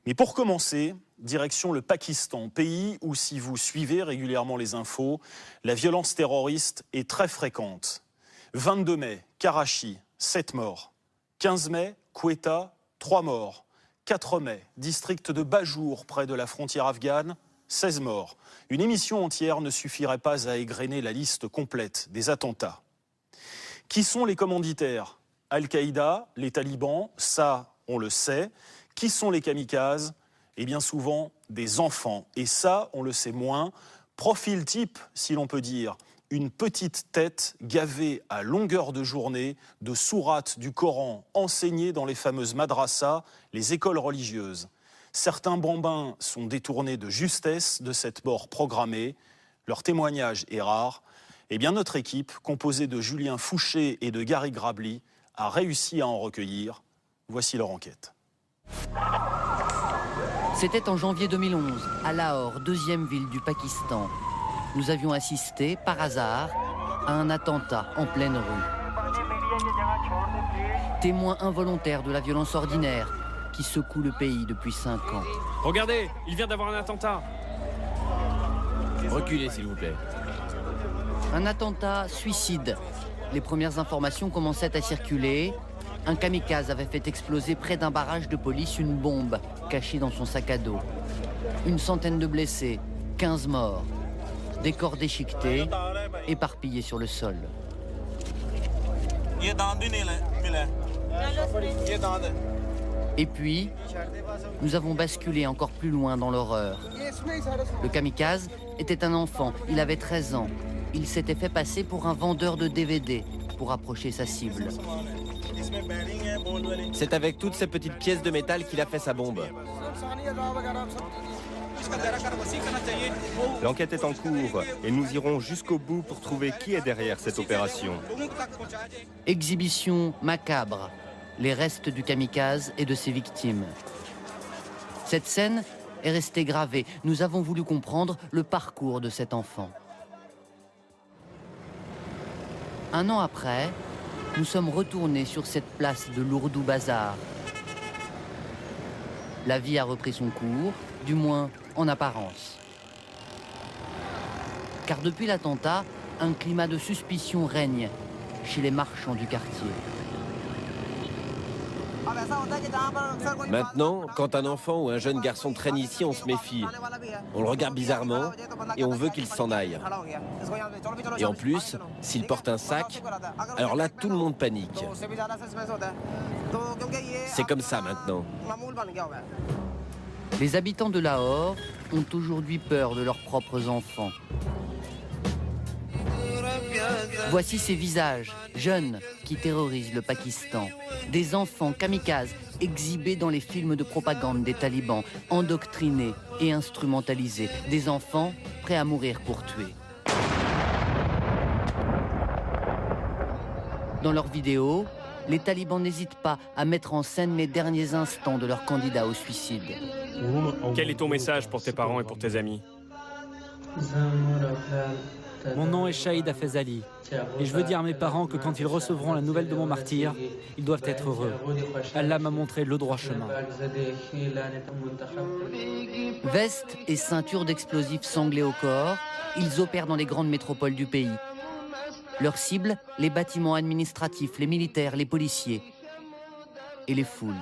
Mais pour commencer, direction le Pakistan, pays où, si vous suivez régulièrement les infos, la violence terroriste est très fréquente. 22 mai, Karachi, 7 morts. 15 mai, Quetta, 3 morts. 4 mai, district de Bajour, près de la frontière afghane, 16 morts. Une émission entière ne suffirait pas à égrener la liste complète des attentats. Qui sont les commanditaires? Al-Qaïda, les talibans, ça, on le sait. Qui sont les kamikazes? Et bien souvent, des enfants. Et ça, on le sait moins. Profil type, si l'on peut dire. Une petite tête gavée à longueur de journée de sourates du Coran enseignées dans les fameuses madrassas, les écoles religieuses. Certains bambins sont détournés de justesse de cette mort programmée. Leur témoignage est rare. Eh bien, notre équipe, composée de Julien Fouché et de Gary Grabli, a réussi à en recueillir. Voici leur enquête. C'était en janvier 2011, à Lahore, deuxième ville du Pakistan. Nous avions assisté, par hasard, à un attentat en pleine rue. Témoin involontaire de la violence ordinaire qui secoue le pays depuis 5 ans. Regardez, il vient d'avoir un attentat. Reculez, s'il vous plaît. Un attentat suicide. Les premières informations commençaient à circuler. Un kamikaze avait fait exploser près d'un barrage de police une bombe cachée dans son sac à dos. Une centaine de blessés, 15 morts. Des corps déchiquetés, éparpillés sur le sol. Et puis, nous avons basculé encore plus loin dans l'horreur. Le kamikaze était un enfant, il avait 13 ans. Il s'était fait passer pour un vendeur de DVD pour approcher sa cible. C'est avec toutes ces petites pièces de métal qu'il a fait sa bombe. L'enquête est en cours et nous irons jusqu'au bout pour trouver qui est derrière cette opération. Exhibition macabre, les restes du kamikaze et de ses victimes. Cette scène est restée gravée. Nous avons voulu comprendre le parcours de cet enfant. Un an après, nous sommes retournés sur cette place de l'Ourdou Bazar. La vie a repris son cours, du moins en apparence. Car depuis l'attentat, un climat de suspicion règne chez les marchands du quartier. Maintenant, quand un enfant ou un jeune garçon traîne ici, on se méfie. On le regarde bizarrement et on veut qu'il s'en aille. Et en plus, s'il porte un sac, alors là, tout le monde panique. C'est comme ça maintenant. Les habitants de Lahore ont aujourd'hui peur de leurs propres enfants. Voici ces visages, jeunes, qui terrorisent le Pakistan. Des enfants kamikazes exhibés dans les films de propagande des talibans, endoctrinés et instrumentalisés. Des enfants prêts à mourir pour tuer. Dans leurs vidéos, les talibans n'hésitent pas à mettre en scène les derniers instants de leur candidat au suicide. Quel est ton message pour tes parents et pour tes amis? Mon nom est Shahid Hafez Ali et je veux dire à mes parents que quand ils recevront la nouvelle de mon martyre, ils doivent être heureux. Allah m'a montré le droit chemin. Veste et ceinture d'explosifs sanglés au corps, ils opèrent dans les grandes métropoles du pays. Leur cible, les bâtiments administratifs, les militaires, les policiers et les foules.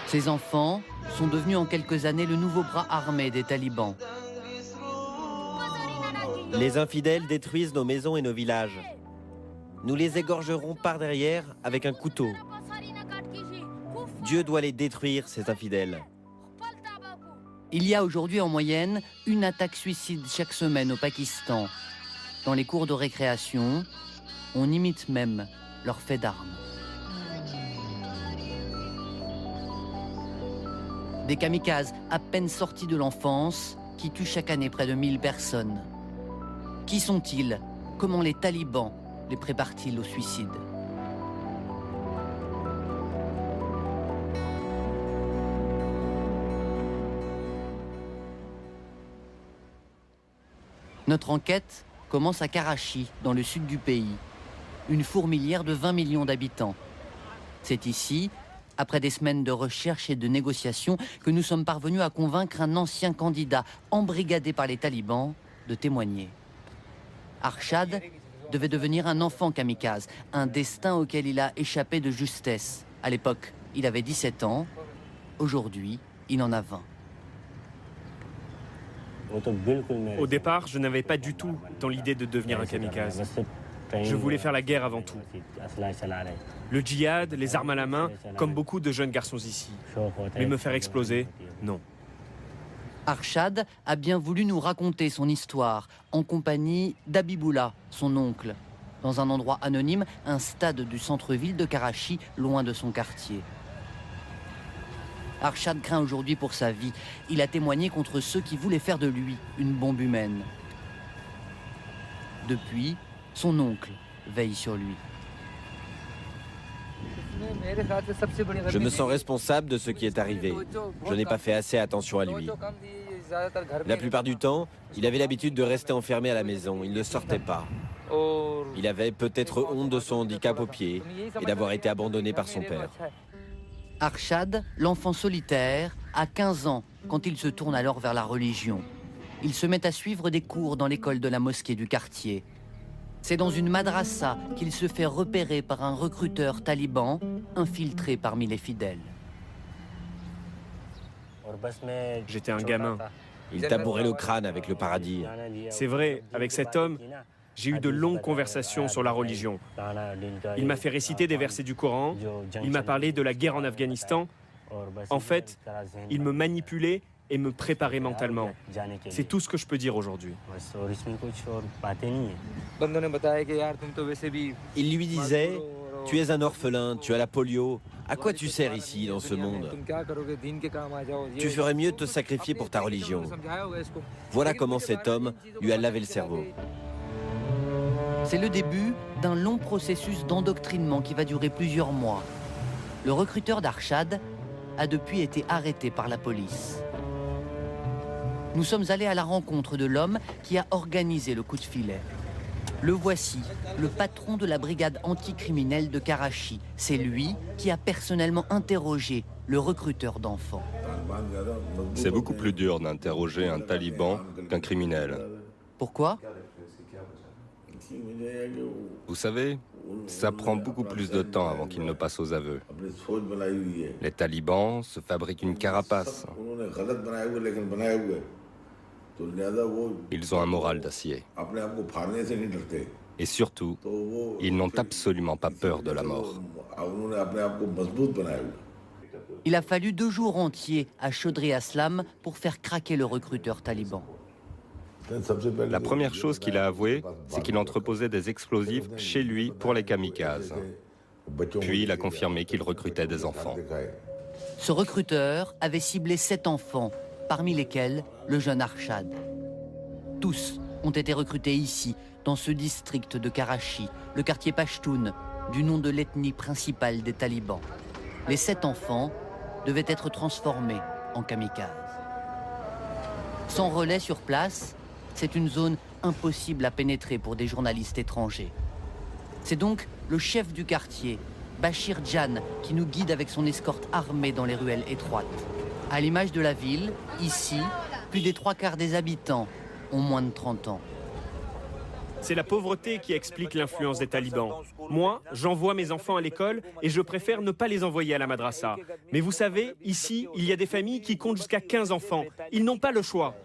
Ces enfants sont devenus en quelques années le nouveau bras armé des talibans. Les infidèles détruisent nos maisons et nos villages. Nous les égorgerons par derrière avec un couteau. Dieu doit les détruire, ces infidèles. Il y a aujourd'hui en moyenne une attaque suicide chaque semaine au Pakistan. Dans les cours de récréation, on imite même leurs faits d'armes. Des kamikazes à peine sortis de l'enfance qui tuent chaque année près de 1000 personnes. Qui sont-ils? Comment les talibans les préparent-ils au suicide? Notre enquête commence à Karachi, dans le sud du pays, une fourmilière de 20 millions d'habitants. C'est ici, après des semaines de recherche et de négociations, que nous sommes parvenus à convaincre un ancien candidat, embrigadé par les talibans, de témoigner. Arshad devait devenir un enfant kamikaze, un destin auquel il a échappé de justesse. À l'époque, il avait 17 ans. Aujourd'hui, il en a 20. Au départ, je n'avais pas du tout dans l'idée de devenir un kamikaze. Je voulais faire la guerre avant tout. Le djihad, les armes à la main, comme beaucoup de jeunes garçons ici. Mais me faire exploser, non. Arshad a bien voulu nous raconter son histoire en compagnie d'Abiboula, son oncle, dans un endroit anonyme, un stade du centre-ville de Karachi, loin de son quartier. Arshad craint aujourd'hui pour sa vie. Il a témoigné contre ceux qui voulaient faire de lui une bombe humaine. Depuis, son oncle veille sur lui. Je me sens responsable de ce qui est arrivé. Je n'ai pas fait assez attention à lui. La plupart du temps, il avait l'habitude de rester enfermé à la maison. Il ne sortait pas. Il avait peut-être honte de son handicap au pied et d'avoir été abandonné par son père. Arshad, l'enfant solitaire, a 15 ans quand il se tourne alors vers la religion. Il se met à suivre des cours dans l'école de la mosquée du quartier. C'est dans une madrasa qu'il se fait repérer par un recruteur taliban infiltré parmi les fidèles. J'étais un gamin. Il t'a bourré le crâne avec le paradis. C'est vrai, avec cet homme, j'ai eu de longues conversations sur la religion. Il m'a fait réciter des versets du Coran, il m'a parlé de la guerre en Afghanistan. En fait, il me manipulait et me préparait mentalement. C'est tout ce que je peux dire aujourd'hui. Il lui disait « Tu es un orphelin, tu as la polio. À quoi tu sers ici, dans ce monde? Tu ferais mieux de te sacrifier pour ta religion. » Voilà comment cet homme lui a lavé le cerveau. C'est le début d'un long processus d'endoctrinement qui va durer plusieurs mois. Le recruteur d'Arshad a depuis été arrêté par la police. Nous sommes allés à la rencontre de l'homme qui a organisé le coup de filet. Le voici, le patron de la brigade anticriminelle de Karachi. C'est lui qui a personnellement interrogé le recruteur d'enfants. C'est beaucoup plus dur d'interroger un taliban qu'un criminel. Pourquoi ? Vous savez, ça prend beaucoup plus de temps avant qu'il ne passe aux aveux. Les talibans se fabriquent une carapace. Ils ont un moral d'acier. Et surtout, ils n'ont absolument pas peur de la mort. Il a fallu 2 jours entiers à Chaudhry Aslam pour faire craquer le recruteur taliban. La première chose qu'il a avoué, c'est qu'il entreposait des explosifs chez lui pour les kamikazes. Puis il a confirmé qu'il recrutait des enfants. Ce recruteur avait ciblé 7 enfants, parmi lesquels le jeune Arshad. Tous ont été recrutés ici, dans ce district de Karachi, le quartier Pashtun, du nom de l'ethnie principale des talibans. Les 7 enfants devaient être transformés en kamikazes. Sans relais sur place, c'est une zone impossible à pénétrer pour des journalistes étrangers. C'est donc le chef du quartier, Bachir Jan, qui nous guide avec son escorte armée dans les ruelles étroites. À l'image de la ville, ici, plus des 3/4 des habitants ont moins de 30 ans. C'est la pauvreté qui explique l'influence des talibans. Moi, j'envoie mes enfants à l'école et je préfère ne pas les envoyer à la madrasa. Mais vous savez, ici, il y a des familles qui comptent jusqu'à 15 enfants. Ils n'ont pas le choix.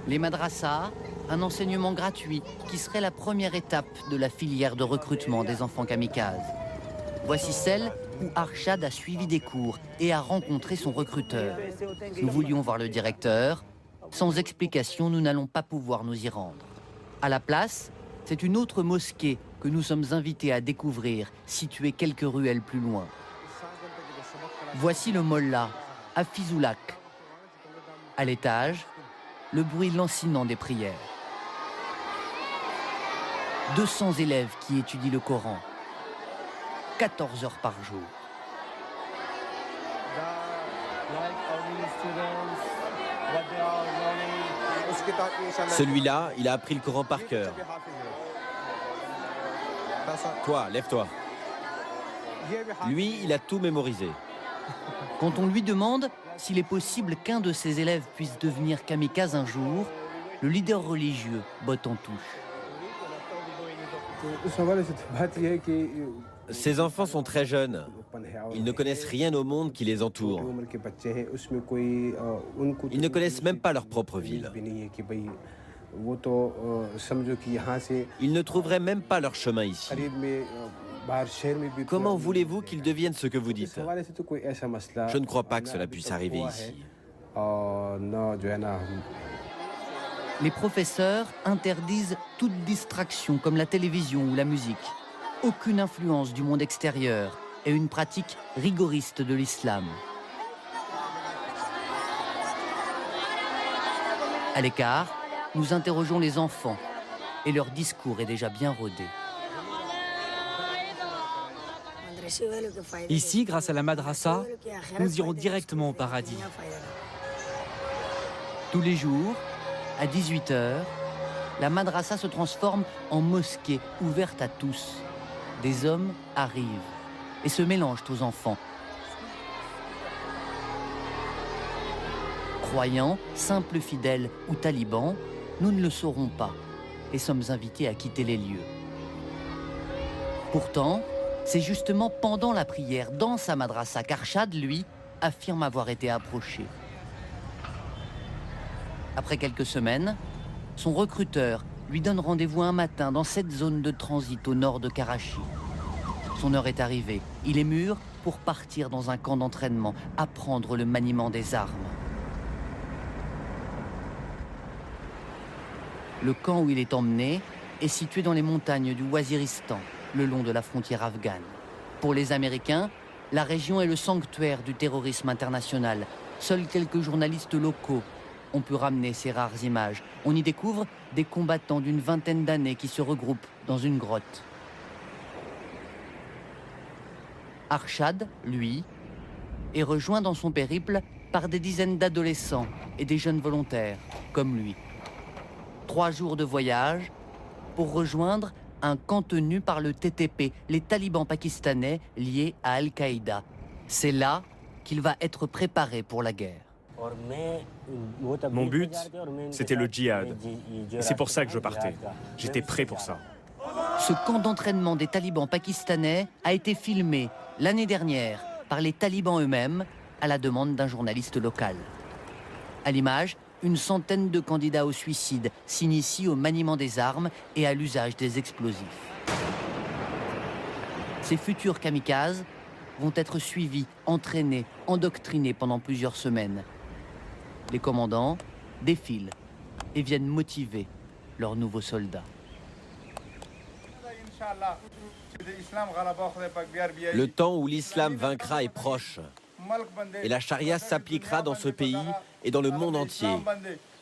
Les madrasas, un enseignement gratuit qui serait la première étape de la filière de recrutement des enfants kamikazes. Voici celle où Arshad a suivi des cours et a rencontré son recruteur. Nous voulions voir le directeur. Sans explication, nous n'allons pas pouvoir nous y rendre. À la place, c'est une autre mosquée que nous sommes invités à découvrir, située quelques ruelles plus loin. Voici le mollah, à Fizoulak. À l'étage, le bruit lancinant des prières. 200 élèves qui étudient le Coran. 14 heures par jour. Celui-là, il a appris le Coran par cœur. Toi, lève-toi. Lui, il a tout mémorisé. Quand on lui demande s'il est possible qu'un de ses élèves puisse devenir kamikaze un jour, le leader religieux botte en touche. Ces enfants sont très jeunes. Ils ne connaissent rien au monde qui les entoure. Ils ne connaissent même pas leur propre ville. Ils ne trouveraient même pas leur chemin ici. Comment voulez-vous qu'ils deviennent ce que vous dites? Je ne crois pas que cela puisse arriver ici. Les professeurs interdisent toute distraction comme la télévision ou la musique. Aucune influence du monde extérieur et une pratique rigoriste de l'islam. À l'écart, nous interrogeons les enfants et leur discours est déjà bien rodé. Ici, grâce à la madrasa, nous irons directement au paradis. Tous les jours, à 18 h, la madrasa se transforme en mosquée ouverte à tous. Des hommes arrivent et se mélangent aux enfants. Croyants, simples fidèles ou talibans, nous ne le saurons pas et sommes invités à quitter les lieux. Pourtant, c'est justement pendant la prière dans sa madrasa qu'Arshad, lui, affirme avoir été approché. Après quelques semaines, son recruteur lui donne rendez-vous un matin dans cette zone de transit au nord de Karachi. Son heure est arrivée. Il est mûr pour partir dans un camp d'entraînement, apprendre le maniement des armes. Le camp où il est emmené est situé dans les montagnes du Waziristan, le long de la frontière afghane. Pour les Américains, la région est le sanctuaire du terrorisme international. Seuls quelques journalistes locaux ont pu ramener ces rares images. On y découvre des combattants d'une vingtaine d'années qui se regroupent dans une grotte. Arshad, lui, est rejoint dans son périple par des dizaines d'adolescents et des jeunes volontaires, comme lui. 3 jours de voyage pour rejoindre un camp tenu par le TTP, les talibans pakistanais liés à Al-Qaïda. C'est là qu'il va être préparé pour la guerre. Mon but, c'était le djihad. Et c'est pour ça que je partais. J'étais prêt pour ça. Ce camp d'entraînement des talibans pakistanais a été filmé l'année dernière par les talibans eux-mêmes à la demande d'un journaliste local. À l'image, une centaine de candidats au suicide s'initient au maniement des armes et à l'usage des explosifs. Ces futurs kamikazes vont être suivis, entraînés, endoctrinés pendant plusieurs semaines. Les commandants défilent et viennent motiver leurs nouveaux soldats. Le temps où l'islam vaincra est proche. Et la charia s'appliquera dans ce pays et dans le monde entier,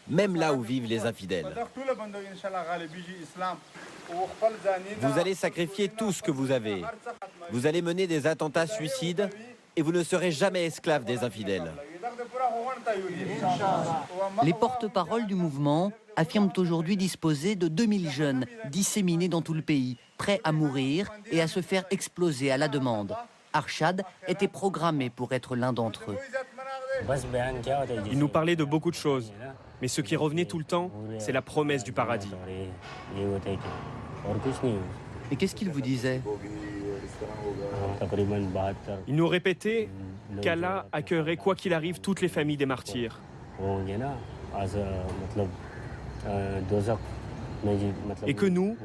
même là où vivent les infidèles. Vous allez sacrifier tout ce que vous avez. Vous allez mener des attentats suicides et vous ne serez jamais esclaves des infidèles. Les porte-paroles du mouvement affirment aujourd'hui disposer de 2000 jeunes disséminés dans tout le pays, prêts à mourir et à se faire exploser à la demande. Arshad était programmé pour être l'un d'entre eux. Il nous parlait de beaucoup de choses, mais ce qui revenait tout le temps, c'est la promesse du paradis. Et qu'est-ce qu'il vous disait? Il nous répétait qu'Allah accueillerait quoi qu'il arrive toutes les familles des martyrs. Et que nous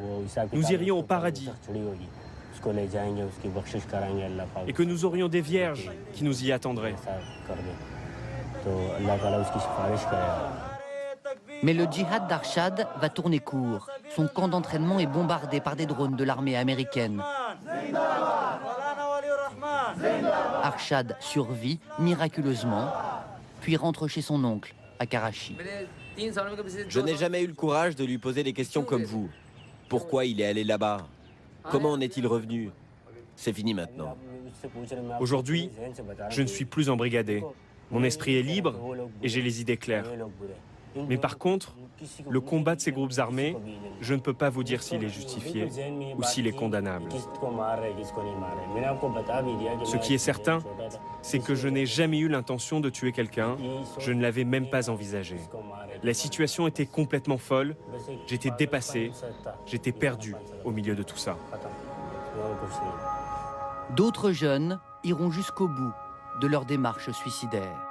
irions au paradis. Et que nous aurions des vierges qui nous y attendraient. Mais le djihad d'Arshad va tourner court. Son camp d'entraînement est bombardé par des drones de l'armée américaine. Arshad survit miraculeusement, puis rentre chez son oncle à Karachi. Je n'ai jamais eu le courage de lui poser des questions comme vous. Pourquoi il est allé là-bas? Comment en est-il revenu? C'est fini maintenant. Aujourd'hui, je ne suis plus embrigadé. Mon esprit est libre et j'ai les idées claires. Mais par contre, le combat de ces groupes armés, je ne peux pas vous dire s'il est justifié ou s'il est condamnable. Ce qui est certain, c'est que je n'ai jamais eu l'intention de tuer quelqu'un, je ne l'avais même pas envisagé. La situation était complètement folle, j'étais dépassé, j'étais perdu au milieu de tout ça. D'autres jeunes iront jusqu'au bout de leur démarche suicidaire.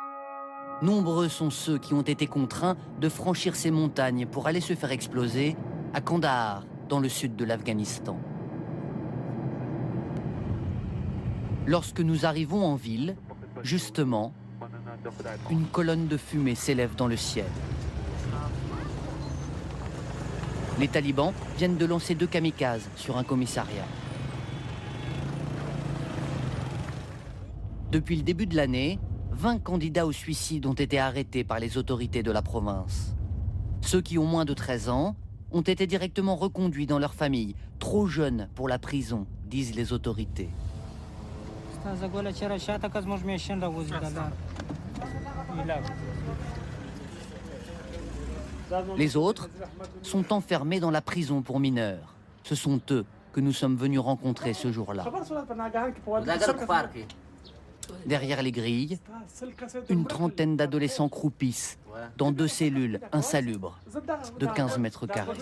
Nombreux sont ceux qui ont été contraints de franchir ces montagnes pour aller se faire exploser à Kandahar, dans le sud de l'Afghanistan. Lorsque nous arrivons en ville, justement, une colonne de fumée s'élève dans le ciel. Les talibans viennent de lancer 2 kamikazes sur un commissariat. Depuis le début de l'année, 20 candidats au suicide ont été arrêtés par les autorités de la province. Ceux qui ont moins de 13 ans ont été directement reconduits dans leur famille, trop jeunes pour la prison, disent les autorités. Les autres sont enfermés dans la prison pour mineurs. Ce sont eux que nous sommes venus rencontrer ce jour-là. Derrière les grilles, une trentaine d'adolescents croupissent dans 2 cellules insalubres de 15 mètres carrés.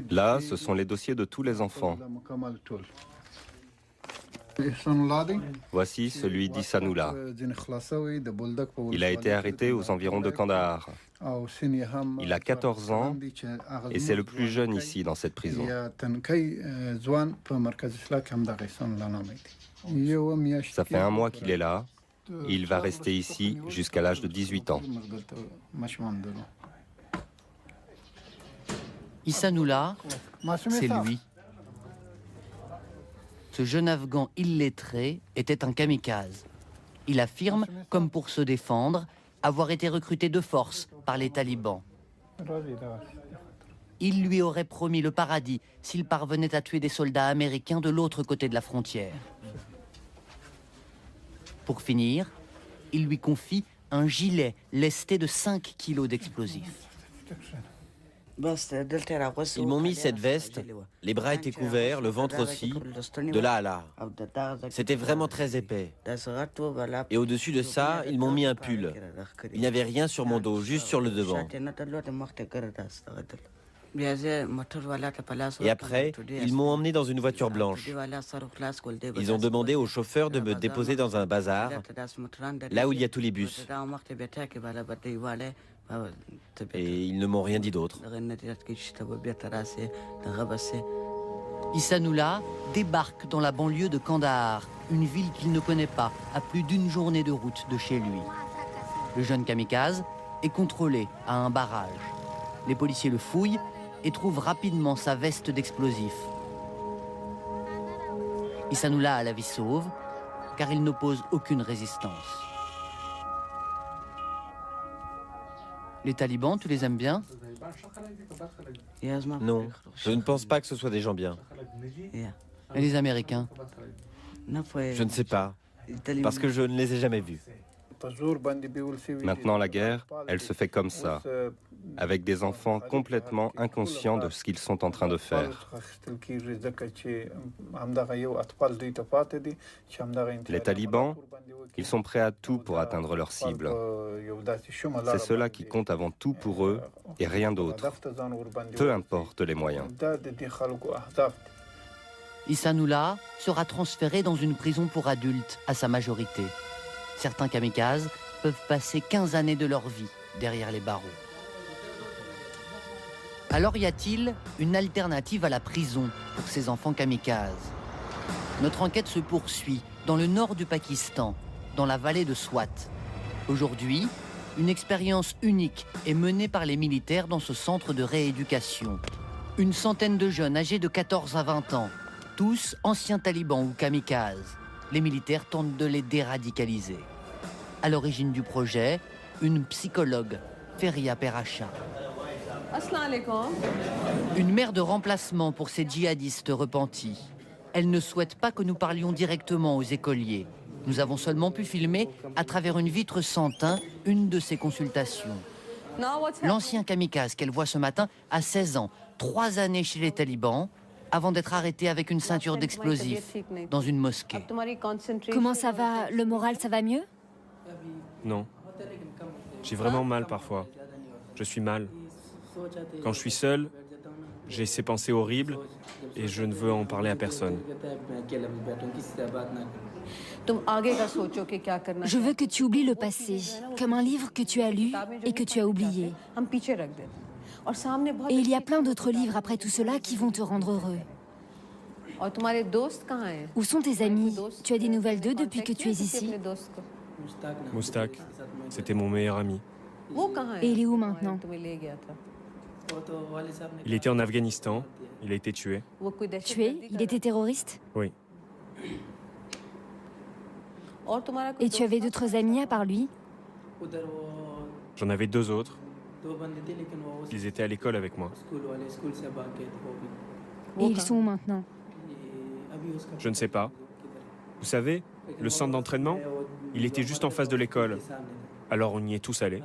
Là, ce sont les dossiers de tous les enfants. Voici celui d'Isanoula. Il a été arrêté aux environs de Kandahar. Il a 14 ans et c'est le plus jeune ici dans cette prison. Ça fait 1 mois qu'il est là. Et il va rester ici jusqu'à l'âge de 18 ans. Isanoula, c'est lui. Ce jeune Afghan illettré était un kamikaze. Il affirme, comme pour se défendre, avoir été recruté de force par les talibans. Il lui aurait promis le paradis s'il parvenait à tuer des soldats américains de l'autre côté de la frontière. Pour finir, il lui confie un gilet lesté de 5 kilos d'explosifs. Ils m'ont mis cette veste, les bras étaient couverts, le ventre aussi, de là à là. C'était vraiment très épais. Et au-dessus de ça, ils m'ont mis un pull. Il n'y avait rien sur mon dos, juste sur le devant. Et après, ils m'ont emmené dans une voiture blanche. Ils ont demandé au chauffeur de me déposer dans un bazar, là où il y a tous les bus. Et ils ne m'ont rien dit d'autre. Isanoula débarque dans la banlieue de Kandahar, une ville qu'il ne connaît pas, à plus d'1 journée de route de chez lui. Le jeune kamikaze est contrôlé à un barrage. Les policiers le fouillent et trouvent rapidement sa veste d'explosifs. Isanoula a la vie sauve, car il n'oppose aucune résistance. Les talibans, tu les aimes bien? Non, je ne pense pas que ce soit des gens bien. Et les Américains? Je ne sais pas, parce que je ne les ai jamais vus. Maintenant, la guerre, elle se fait comme ça, avec des enfants complètement inconscients de ce qu'ils sont en train de faire. Les talibans, ils sont prêts à tout pour atteindre leur cible. C'est cela qui compte avant tout pour eux et rien d'autre, peu importe les moyens. Isanoula sera transféré dans une prison pour adultes à sa majorité. Certains kamikazes peuvent passer 15 années de leur vie derrière les barreaux. Alors y a-t-il une alternative à la prison pour ces enfants kamikazes? Notre enquête se poursuit dans le nord du Pakistan, dans la vallée de Swat. Aujourd'hui, une expérience unique est menée par les militaires dans ce centre de rééducation. Une centaine de jeunes âgés de 14 à 20 ans, tous anciens talibans ou kamikazes. Les militaires tentent de les déradicaliser. À l'origine du projet, une psychologue, Feria Peracha. Une mère de remplacement pour ces djihadistes repentis. Elle ne souhaite pas que nous parlions directement aux écoliers. Nous avons seulement pu filmer, à travers une vitre sans teint, une de ses consultations. L'ancien kamikaze qu'elle voit ce matin a 16 ans, 3 années chez les talibans, avant d'être arrêté avec une ceinture d'explosifs dans une mosquée. Comment ça va? Le moral, ça va mieux? Non. J'ai vraiment mal parfois. Je suis mal. Quand je suis seul, j'ai ces pensées horribles et je ne veux en parler à personne. Je veux que tu oublies le passé, comme un livre que tu as lu et que tu as oublié. Et il y a plein d'autres livres après tout cela qui vont te rendre heureux. Où sont tes amis? Tu as des nouvelles d'eux depuis que tu es ici? Moustak, c'était mon meilleur ami. Et il est où maintenant? Il était en Afghanistan, il a été tué. Tué? Il était terroriste? Oui. Et tu avais d'autres amis à part lui? J'en avais 2 autres. Ils étaient à l'école avec moi. Et ils sont où maintenant? Je ne sais pas. Vous savez, le centre d'entraînement, il était juste en face de l'école. Alors on y est tous allés.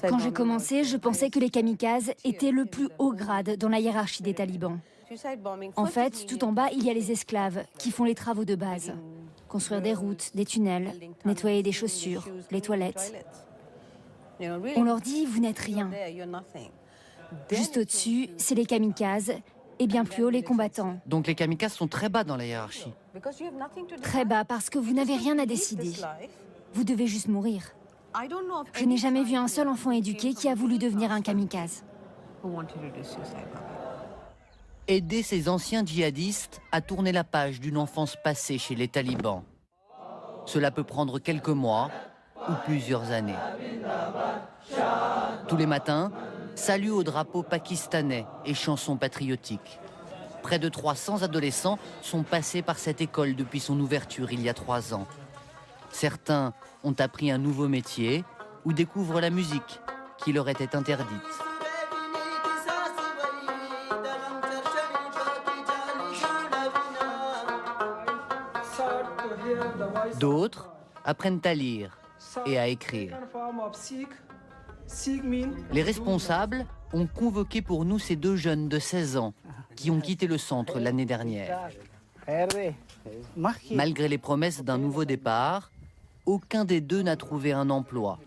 Quand j'ai commencé, je pensais que les kamikazes étaient le plus haut grade dans la hiérarchie des talibans. En fait, tout en bas, il y a les esclaves qui font les travaux de base. Construire des routes, des tunnels, nettoyer des chaussures, les toilettes. On leur dit, vous n'êtes rien. Juste au-dessus, c'est les kamikazes, et bien plus haut, les combattants. Donc les kamikazes sont très bas dans la hiérarchie. Très bas, parce que vous n'avez rien à décider. Vous devez juste mourir. Je n'ai jamais vu un seul enfant éduqué qui a voulu devenir un kamikaze. Aider ces anciens djihadistes à tourner la page d'une enfance passée chez les talibans. Cela peut prendre quelques mois ou plusieurs années. Tous les matins, salut au drapeau pakistanais et chansons patriotiques. Près de 300 adolescents sont passés par cette école depuis son ouverture il y a 3 ans. Certains ont appris un nouveau métier ou découvrent la musique qui leur était interdite. D'autres apprennent à lire et à écrire. Les responsables ont convoqué pour nous ces 2 jeunes de 16 ans qui ont quitté le centre l'année dernière. Malgré les promesses d'un nouveau départ, aucun des 2 n'a trouvé un emploi.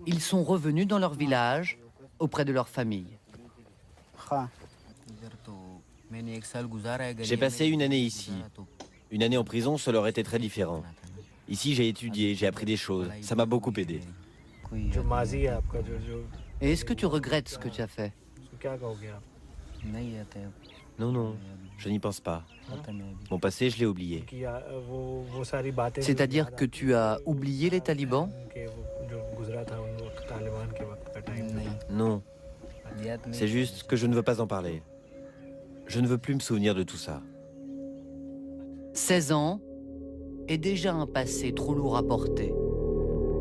Ils sont revenus dans leur village, auprès de leur famille. J'ai passé une année ici. Une année en prison, cela aurait été très différent. Ici, j'ai étudié, j'ai appris des choses. Ça m'a beaucoup aidé. Et est-ce que tu regrettes ce que tu as fait? Non, non, je n'y pense pas. Mon passé, je l'ai oublié. C'est-à-dire que tu as oublié les talibans? Non. C'est juste que je ne veux pas en parler. Je ne veux plus me souvenir de tout ça. 16 ans et déjà un passé trop lourd à porter.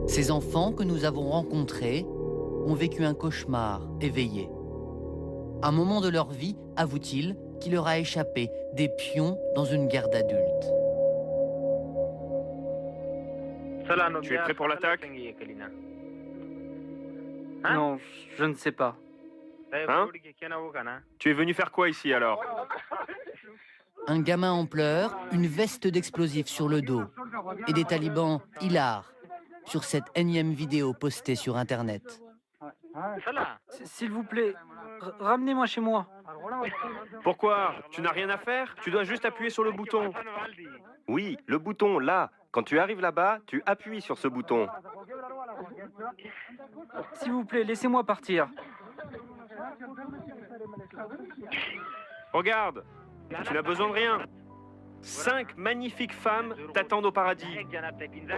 Ces enfants que nous avons rencontrés ont vécu un cauchemar éveillé. Un moment de leur vie, avoue-t-il, qui leur a échappé, des pions dans une guerre d'adultes. Tu es prêt pour l'attaque? Non, je ne sais pas. Hein? Tu es venu faire quoi ici alors? Un gamin en pleurs, une veste d'explosifs sur le dos et des talibans hilars sur cette énième vidéo postée sur Internet. S'il vous plaît, ramenez-moi chez moi. Pourquoi? Tu n'as rien à faire? Tu dois juste appuyer sur le bouton. Oui, le bouton, là. Quand tu arrives là-bas, tu appuies sur ce bouton. S'il vous plaît, laissez-moi partir. Regarde, tu n'as besoin de rien. 5 magnifiques femmes t'attendent au paradis.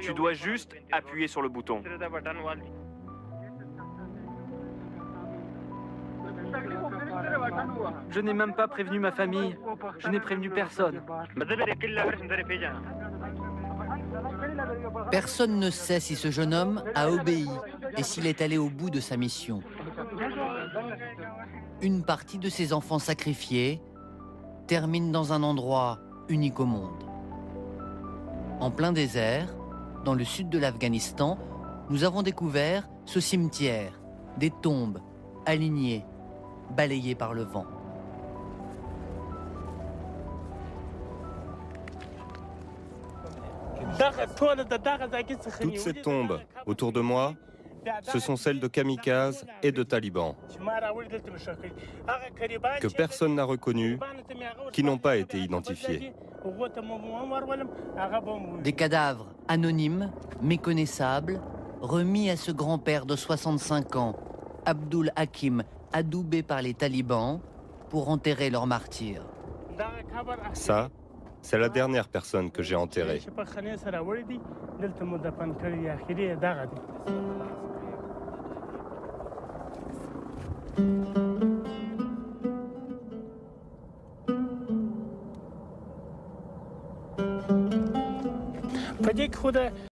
Tu dois juste appuyer sur le bouton. Je n'ai même pas prévenu ma famille. Je n'ai prévenu personne. Personne ne sait si ce jeune homme a obéi et s'il est allé au bout de sa mission. Une partie de ces enfants sacrifiés termine dans un endroit unique au monde. En plein désert, dans le sud de l'Afghanistan, nous avons découvert ce cimetière, des tombes alignées, balayées par le vent. Toutes ces tombes autour de moi, ce sont celles de kamikazes et de talibans que personne n'a reconnus, qui n'ont pas été identifiés. Des cadavres anonymes, méconnaissables, remis à ce grand-père de 65 ans, Abdul Hakim, adoubé par les talibans pour enterrer leurs martyrs. Ça, c'est la dernière personne que j'ai enterrée.